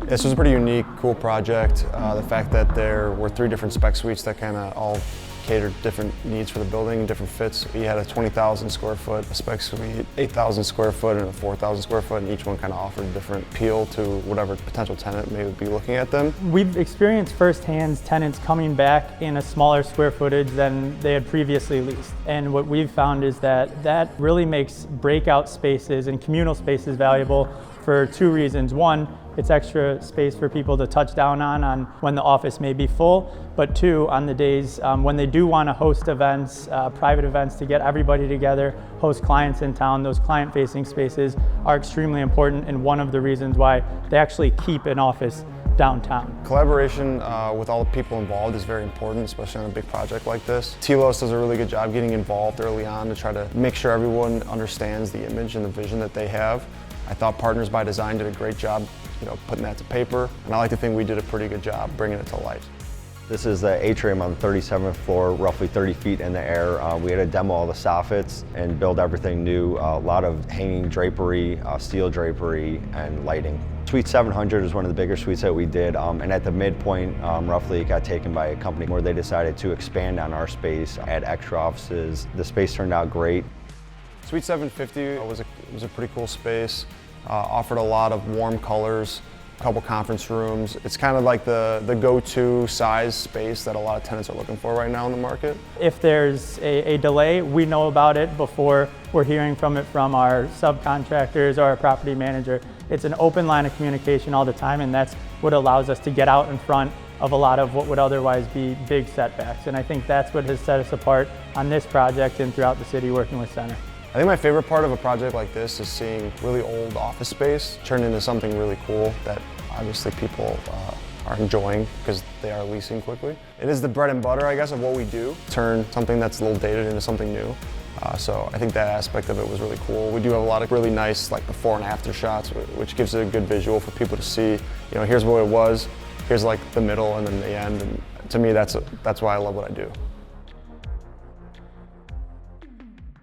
This was a pretty unique, cool project. The fact that there were 3 different spec suites that kind of all catered different needs for the building, different fits. We had a 20,000 square foot spec suite, 8,000 square foot, and a 4,000 square foot, and each one kind of offered a different appeal to whatever potential tenant may be looking at them. We've experienced firsthand tenants coming back in a smaller square footage than they had previously leased. And what we've found is that really makes breakout spaces and communal spaces valuable for 2 reasons. One, it's extra space for people to touch down on when the office may be full, but 2, on the days when they do want to host events, private events to get everybody together, host clients in town, those client-facing spaces are extremely important and one of the reasons why they actually keep an office downtown. Collaboration with all the people involved is very important, especially on a big project like this. Telos does a really good job getting involved early on to try to make sure everyone understands the image and the vision that they have. I thought Partners by Design did a great job, putting that to paper, and I like to think we did a pretty good job bringing it to life. This is the atrium on the 37th floor, roughly 30 feet in the air. We had to demo all the soffits and build everything new. A lot of hanging drapery, steel drapery, and lighting. Suite 700 is one of the bigger suites that we did, and at the midpoint, roughly, it got taken by a company where they decided to expand on our space, add extra offices. The space turned out great. Suite 750 was a pretty cool space. Offered a lot of warm colors, a couple conference rooms. It's kind of like the go-to size space that a lot of tenants are looking for right now in the market. If there's a delay, we know about it before we're hearing from it from our subcontractors or our property manager. It's an open line of communication all the time, and that's what allows us to get out in front of a lot of what would otherwise be big setbacks. And I think that's what has set us apart on this project and throughout the city working with Center. I think my favorite part of a project like this is seeing really old office space turn into something really cool that obviously people are enjoying because they are leasing quickly. It is the bread and butter, I guess, of what we do. Turn something that's a little dated into something new. So I think that aspect of it was really cool. We do have a lot of really nice before and after shots, which gives it a good visual for people to see, here's what it was, here's the middle and then the end. And to me, that's why I love what I do.